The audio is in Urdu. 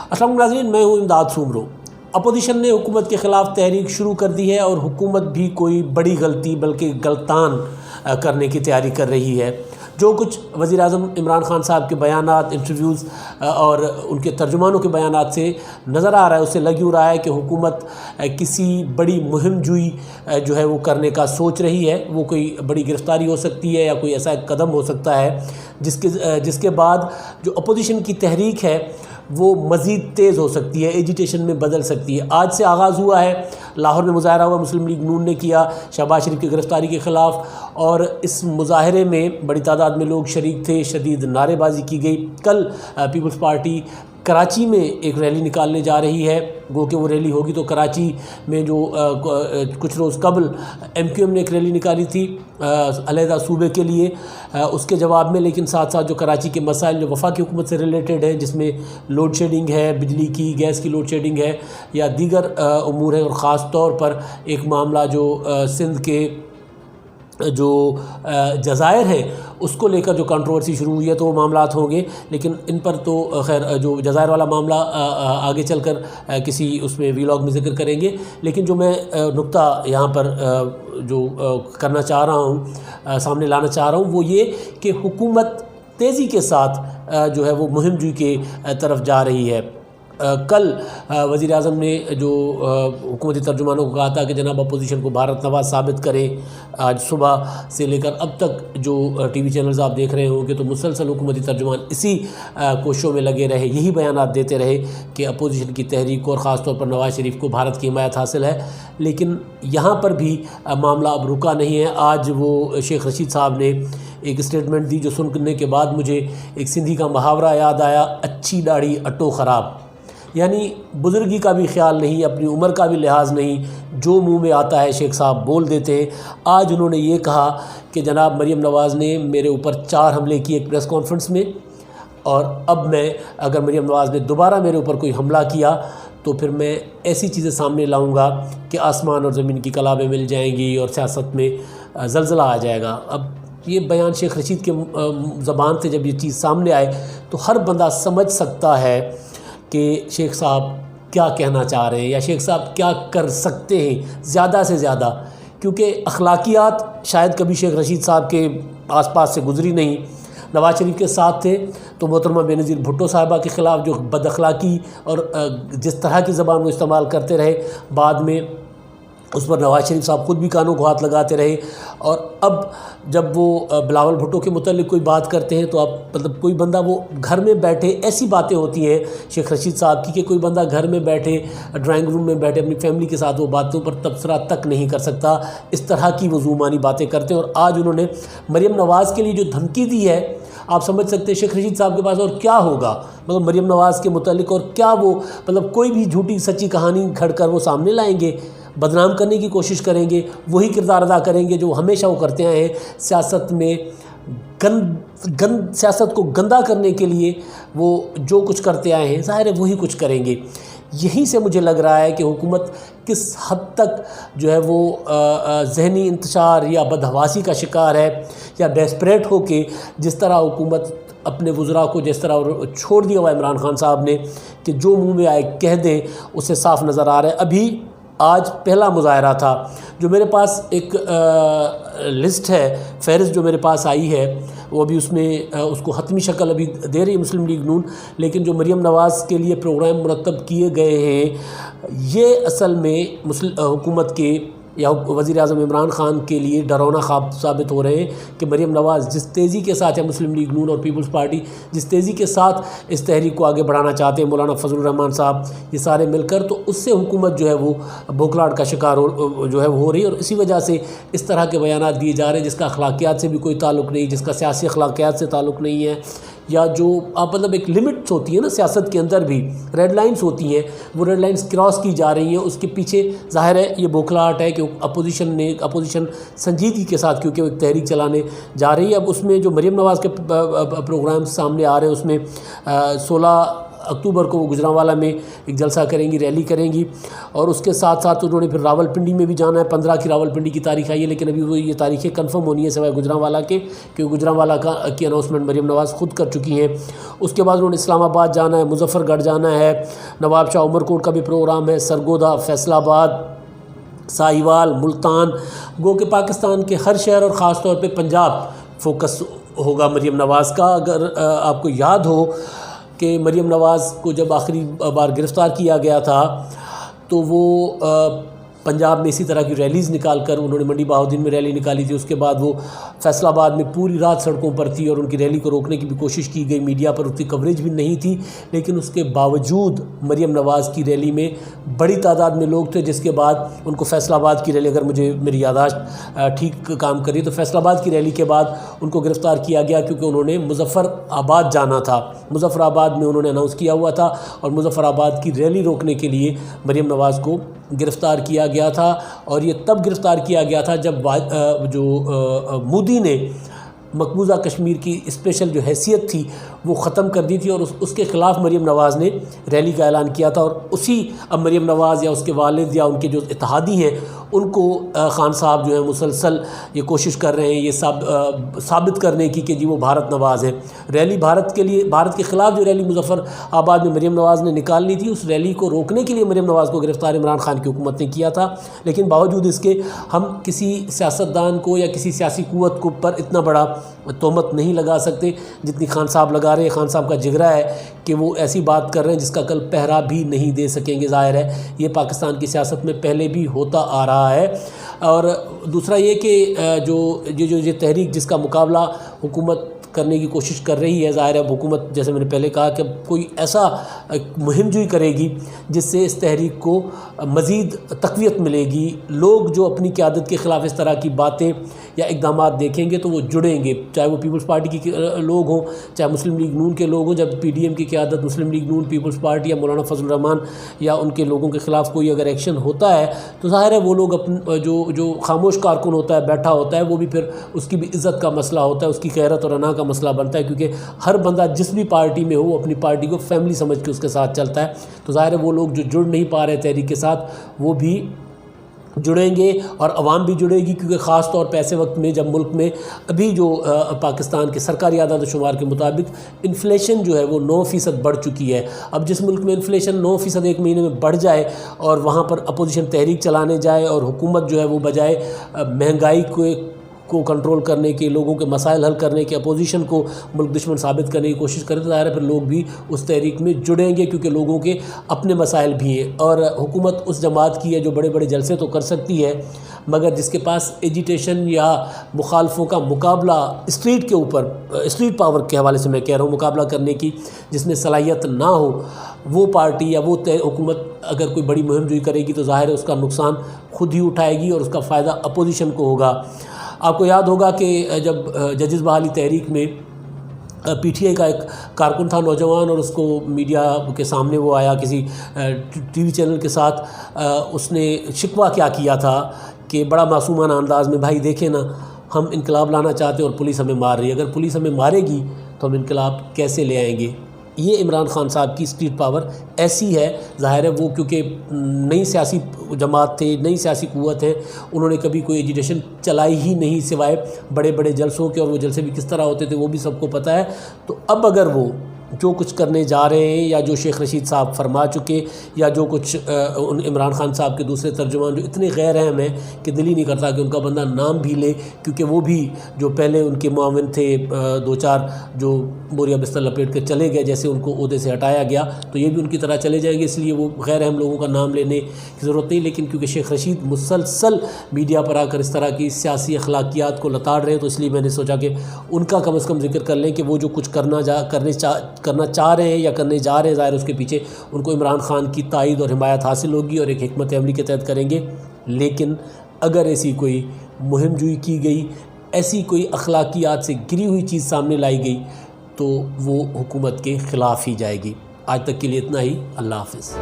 السلام علیکم ناظرین، میں ہوں امداد سومرو۔ اپوزیشن نے حکومت کے خلاف تحریک شروع کر دی ہے اور حکومت بھی کوئی بڑی غلطی بلکہ غلطان کرنے کی تیاری کر رہی ہے۔ جو کچھ وزیر اعظم عمران خان صاحب کے بیانات، انٹرویوز اور ان کے ترجمانوں کے بیانات سے نظر آ رہا ہے، اس سے لگ یوں رہا ہے کہ حکومت کسی بڑی مہم جوئی جو ہے وہ کرنے کا سوچ رہی ہے۔ وہ کوئی بڑی گرفتاری ہو سکتی ہے یا کوئی ایسا ایک قدم ہو سکتا ہے جس کے بعد جو اپوزیشن کی تحریک ہے وہ مزید تیز ہو سکتی ہے، ایجیٹیشن میں بدل سکتی ہے۔ آج سے آغاز ہوا ہے، لاہور میں مظاہرہ ہوا، مسلم لیگ نون نے کیا شہباز شریف کی گرفتاری کے خلاف، اور اس مظاہرے میں بڑی تعداد میں لوگ شریک تھے، شدید نعرے بازی کی گئی۔ کل پیپلز پارٹی کراچی میں ایک ریلی نکالنے جا رہی ہے، گو کہ وہ ریلی ہوگی تو کراچی میں جو کچھ روز قبل ایم کیو ایم نے ایک ریلی نکالی تھی علیحدہ صوبے کے لیے، اس کے جواب میں، لیکن ساتھ ساتھ جو کراچی کے مسائل جو وفاقی حکومت سے ریلیٹڈ ہیں، جس میں لوڈ شیڈنگ ہے، بجلی کی گیس کی لوڈ شیڈنگ ہے یا دیگر امور ہیں، اور خاص طور پر ایک معاملہ جو سندھ کے جو جزائر ہیں اس کو لے کر جو کنٹروورسی شروع ہوئی ہے، تو وہ معاملات ہوں گے، لیکن ان پر تو خیر جو جزائر والا معاملہ آگے چل کر کسی اس میں ویلاگ میں ذکر کریں گے۔ لیکن جو میں نقطہ یہاں پر جو کرنا چاہ رہا ہوں، سامنے لانا چاہ رہا ہوں، وہ یہ کہ حکومت تیزی کے ساتھ جو ہے وہ مہم جوئی کے طرف جا رہی ہے۔ کل وزیر اعظم نے جو حکومتی ترجمانوں کو کہا تھا کہ جناب اپوزیشن کو بھارت نواز ثابت کریں، آج صبح سے لے کر اب تک جو ٹی وی چینلز آپ دیکھ رہے ہوں گے تو مسلسل حکومتی ترجمان اسی کوششوں میں لگے رہے، یہی بیانات دیتے رہے کہ اپوزیشن کی تحریک کو اور خاص طور پر نواز شریف کو بھارت کی حمایت حاصل ہے۔ لیکن یہاں پر بھی معاملہ اب رکا نہیں ہے۔ آج وہ شیخ رشید صاحب نے ایک اسٹیٹمنٹ دی جو سننے کے بعد مجھے ایک سندھی کا محاورہ یاد آیا، اچھی داڑھی اٹو خراب، یعنی بزرگی کا بھی خیال نہیں، اپنی عمر کا بھی لحاظ نہیں، جو منہ میں آتا ہے شیخ صاحب بول دیتے ہیں۔ آج انہوں نے یہ کہا کہ جناب مریم نواز نے میرے اوپر 4 حملے کیے ایک پریس کانفرنس میں، اور اب میں اگر مریم نواز نے دوبارہ میرے اوپر کوئی حملہ کیا تو پھر میں ایسی چیزیں سامنے لاؤں گا کہ آسمان اور زمین کی کلابیں مل جائیں گی اور سیاست میں زلزلہ آ جائے گا۔ اب یہ بیان شیخ رشید کے زبان سے جب یہ چیز سامنے آئے تو ہر بندہ سمجھ سکتا ہے کہ شیخ صاحب کیا کہنا چاہ رہے ہیں یا شیخ صاحب کیا کر سکتے ہیں زیادہ سے زیادہ، کیونکہ اخلاقیات شاید کبھی شیخ رشید صاحب کے آس پاس سے گزری نہیں۔ نواز شریف کے ساتھ تھے تو محترمہ بے نظیر بھٹو صاحبہ کے خلاف جو بد اخلاقی اور جس طرح کی زبان وہ استعمال کرتے رہے، بعد میں اس پر نواز شریف صاحب خود بھی کانوں کو ہاتھ لگاتے رہے، اور اب جب وہ بلاول بھٹو کے متعلق کوئی بات کرتے ہیں تو اب مطلب کوئی بندہ وہ گھر میں بیٹھے، ایسی باتیں ہوتی ہیں شیخ رشید صاحب کی کہ کوئی بندہ گھر میں بیٹھے، ڈرائنگ روم میں بیٹھے اپنی فیملی کے ساتھ وہ باتوں پر تبصرہ تک نہیں کر سکتا، اس طرح کی وہ زومانی باتیں کرتے ہیں۔ اور آج انہوں نے مریم نواز کے لیے جو دھمکی دی ہے، آپ سمجھ سکتے ہیں شیخ رشید صاحب کے پاس اور کیا ہوگا، مطلب مریم نواز کے متعلق اور کیا وہ مطلب کوئی بھی جھوٹی سچی کہانی گھڑ کر وہ سامنے لائیں گے، بدنام کرنے کی کوشش کریں گے، وہی کردار ادا کریں گے جو ہمیشہ وہ کرتے آئے ہیں۔ سیاست میں سیاست کو گندا کرنے کے لیے وہ جو کچھ کرتے آئے ہیں، ظاہر ہے وہی کچھ کریں گے۔ یہیں سے مجھے لگ رہا ہے کہ حکومت کس حد تک جو ہے وہ ذہنی انتشار یا بدحواسی کا شکار ہے، یا ڈیسپریٹ ہو کے جس طرح حکومت اپنے وزراء کو جس طرح چھوڑ دیا ہوا عمران خان صاحب نے کہ جو منہ میں آئے کہہ دیں، اسے صاف نظر آ رہا ہے۔ ابھی آج پہلا مظاہرہ تھا، جو میرے پاس ایک لسٹ ہے، فہرست جو میرے پاس آئی ہے، وہ ابھی اس میں اس کو حتمی شکل ابھی دے رہی مسلم لیگ نون، لیکن جو مریم نواز کے لیے پروگرام مرتب کیے گئے ہیں، یہ اصل میں حکومت کے یا وزیر اعظم عمران خان کے لیے ڈراؤنا خواب ثابت ہو رہے ہیں کہ مریم نواز جس تیزی کے ساتھ، یا مسلم لیگ نون اور پیپلز پارٹی جس تیزی کے ساتھ اس تحریک کو آگے بڑھانا چاہتے ہیں، مولانا فضل الرحمان صاحب یہ سارے مل کر، تو اس سے حکومت جو ہے وہ بھوکلاٹ کا شکار جو ہے وہ ہو رہی ہے، اور اسی وجہ سے اس طرح کے بیانات دیے جا رہے ہیں جس کا اخلاقیات سے بھی کوئی تعلق نہیں، جس کا سیاسی اخلاقیات سے تعلق نہیں ہے، یا جو آپ مطلب ایک لمٹس ہوتی ہیں نا سیاست کے اندر بھی، ریڈ لائنز ہوتی ہیں، وہ ریڈ لائنز کراس کی جا رہی ہیں۔ اس کے پیچھے ظاہر ہے یہ بوکھلاہٹ ہے کہ اپوزیشن سنجیدگی کے ساتھ کیونکہ وہ ایک تحریک چلانے جا رہی ہے۔ اب اس میں جو مریم نواز کے پروگرام سامنے آ رہے ہیں، اس میں 16 اکتوبر کو وہ گجرانوالہ میں ایک جلسہ کریں گی، ریلی کریں گی، اور اس کے ساتھ ساتھ انہوں نے پھر راولپنڈی میں بھی جانا ہے۔ 15 کی راولپنڈی کی تاریخ آئی ہے، لیکن ابھی وہ یہ تاریخیں کنفرم ہونی ہے سوائے گجرانوالہ کے، کیونکہ گجرانوالہ کی اناؤنسمنٹ مریم نواز خود کر چکی ہیں۔ اس کے بعد انہوں نے اسلام آباد جانا ہے، مظفر گڑھ جانا ہے، نواب شاہ عمر کوٹ کا بھی پروگرام ہے، سرگودا، فیصل آباد، ساہیوال، ملتان، گو کہ پاکستان کے ہر شہر اور خاص طور پہ پنجاب فوکس ہوگا مریم نواز کا۔ اگر آپ کو یاد ہو کہ مریم نواز کو جب آخری بار گرفتار کیا گیا تھا تو وہ پنجاب میں اسی طرح کی ریلیز نکال کر انہوں نے منڈی بہاؤالدین میں ریلی نکالی تھی۔ اس کے بعد وہ فیصل آباد میں پوری رات سڑکوں پر تھی اور ان کی ریلی کو روکنے کی بھی کوشش کی گئی، میڈیا پر اس کی کوریج بھی نہیں تھی، لیکن اس کے باوجود مریم نواز کی ریلی میں بڑی تعداد میں لوگ تھے، جس کے بعد ان کو فیصل آباد کی ریلی، اگر مجھے میری یادداشت ٹھیک کام کری تو فیصل آباد کی ریلی کے بعد ان کو گرفتار کیا گیا، کیونکہ انہوں نے مظفر آباد جانا تھا۔ مظفر آباد میں انہوں نے اناؤنس کیا ہوا تھا اور مظفر آباد کی ریلی روکنے کے لیے مریم نواز کو گرفتار کیا گیا تھا، اور یہ تب گرفتار کیا گیا تھا جب مودی نے مقبوضہ کشمیر کی اسپیشل جو حیثیت تھی وہ ختم کر دی تھی، اور اس کے خلاف مریم نواز نے ریلی کا اعلان کیا تھا۔ اور اسی اب مریم نواز یا اس کے والد یا ان کے جو اتحادی ہیں ان کو خان صاحب جو ہیں مسلسل یہ کوشش کر رہے ہیں یہ ثابت کرنے کی کہ جی وہ بھارت نواز ہیں۔ ریلی بھارت کے خلاف جو ریلی مظفر آباد میں مریم نواز نے نکالنی تھی، اس ریلی کو روکنے کے لیے مریم نواز کو گرفتار عمران خان کی حکومت نے کیا تھا، لیکن باوجود اس کے ہم کسی سیاستدان کو یا کسی سیاسی قوت کو پر اتنا بڑا تہمت نہیں لگا سکتے جتنی خان صاحب لگا رہے ہیں۔ خان صاحب کا جگرا ہے کہ وہ ایسی بات کر رہے ہیں جس کا کل پہرا بھی نہیں دے سکیں گے۔ ظاہر ہے یہ پاکستان کی سیاست میں پہلے بھی ہوتا آ رہا ہے۔ اور دوسرا یہ کہ جو تحریک جس کا مقابلہ حکومت کرنے کی کوشش کر رہی ہے، ظاہر ہے حکومت جیسے میں نے پہلے کہا کہ کوئی ایسا مہم جوئی کرے گی جس سے اس تحریک کو مزید تقویت ملے گی۔ لوگ جو اپنی قیادت کے خلاف اس طرح کی باتیں یا اقدامات دیکھیں گے تو وہ جڑیں گے، چاہے وہ پیپلز پارٹی کے لوگ ہوں، چاہے مسلم لیگ نون کے لوگ ہوں۔ جب پی ڈی ایم کی قیادت مسلم لیگ نون، پیپلز پارٹی یا مولانا فضل الرحمان یا ان کے لوگوں کے خلاف کوئی اگر ایکشن ہوتا ہے تو ظاہر ہے وہ لوگ جو خاموش کارکن ہوتا ہے، بیٹھا ہوتا ہے، وہ بھی پھر اس کی بھی عزت کا مسئلہ ہوتا ہے، اس کی غیرت اور انا کا مسئلہ بنتا ہے، کیونکہ ہر بندہ جس بھی پارٹی میں ہو وہ اپنی پارٹی کو فیملی سمجھ کے اس کے ساتھ چلتا ہے۔ تو ظاہر ہے وہ لوگ جو جڑ نہیں پا رہے تحریک کے ساتھ وہ بھی جڑیں گے اور عوام بھی جڑے گی، کیونکہ خاص طور پہ ایسے وقت میں جب ملک میں ابھی جو پاکستان کے سرکاری اعداد و شمار کے مطابق انفلیشن جو ہے وہ 9% بڑھ چکی ہے۔ اب جس ملک میں انفلیشن 9% ایک مہینے میں بڑھ جائے اور وہاں پر اپوزیشن تحریک چلانے جائے اور حکومت جو ہے وہ بجائے مہنگائی کو کنٹرول کرنے کے، لوگوں کے مسائل حل کرنے کے، اپوزیشن کو ملک دشمن ثابت کرنے کی کوشش کرے تو ظاہر ہے پھر لوگ بھی اس تحریک میں جڑیں گے، کیونکہ لوگوں کے اپنے مسائل بھی ہیں۔ اور حکومت اس جماعت کی ہے جو بڑے بڑے جلسے تو کر سکتی ہے، مگر جس کے پاس ایجیٹیشن یا مخالفوں کا مقابلہ اسٹریٹ کے اوپر، اسٹریٹ پاور کے حوالے سے میں کہہ رہا ہوں، مقابلہ کرنے کی جس میں صلاحیت نہ ہو، وہ پارٹی یا وہ حکومت اگر کوئی بڑی مہم جوئی کرے گی تو ظاہر ہے اس کا نقصان خود ہی اٹھائے گی اور اس کا فائدہ اپوزیشن کو ہوگا۔ آپ کو یاد ہوگا کہ جب ججز بحالی تحریک میں پی ٹی آئی کا ایک کارکن تھا نوجوان، اور اس کو میڈیا کے سامنے وہ آیا کسی ٹی وی چینل کے ساتھ، اس نے شکوہ کیا تھا کہ بڑا معصومانہ انداز میں، بھائی دیکھیں نا ہم انقلاب لانا چاہتے ہیں اور پولیس ہمیں مار رہی ہے، اگر پولیس ہمیں مارے گی تو ہم انقلاب کیسے لے آئیں گے۔ یہ عمران خان صاحب کی اسٹریٹ پاور ایسی ہے۔ ظاہر ہے وہ کیونکہ نئی سیاسی جماعت تھے، نئی سیاسی قوت ہے، انہوں نے کبھی کوئی ایجیٹیشن چلائی ہی نہیں سوائے بڑے بڑے جلسوں کے، اور وہ جلسے بھی کس طرح ہوتے تھے وہ بھی سب کو پتہ ہے۔ تو اب اگر وہ جو کچھ کرنے جا رہے ہیں یا جو شیخ رشید صاحب فرما چکے یا جو کچھ عمران خان صاحب کے دوسرے ترجمان جو اتنے غیر اہم ہیں کہ دل ہی نہیں کرتا کہ ان کا بندہ نام بھی لے، کیونکہ وہ بھی جو پہلے ان کے معاون تھے، دو چار جو بوریا بستر لپیٹ کر چلے گئے، جیسے ان کو عہدے سے ہٹایا گیا تو یہ بھی ان کی طرح چلے جائیں گے، اس لیے وہ غیر اہم لوگوں کا نام لینے کی ضرورت نہیں۔ لیکن کیونکہ شیخ رشید مسلسل میڈیا پر آ کر اس طرح کی سیاسی اخلاقیات کو لتاڑ رہے ہیں تو اس لیے میں نے سوچا کہ ان کا کم از کم ذکر کر لیں کہ وہ جو کچھ کرنا چاہ رہے ہیں یا کرنے جا رہے ہیں، ظاہر اس کے پیچھے ان کو عمران خان کی تائید اور حمایت حاصل ہوگی اور ایک حکمت عملی کے تحت کریں گے۔ لیکن اگر ایسی کوئی مہم جوئی کی گئی، ایسی کوئی اخلاقیات سے گری ہوئی چیز سامنے لائی گئی تو وہ حکومت کے خلاف ہی جائے گی۔ آج تک کے لیے اتنا ہی، اللہ حافظ۔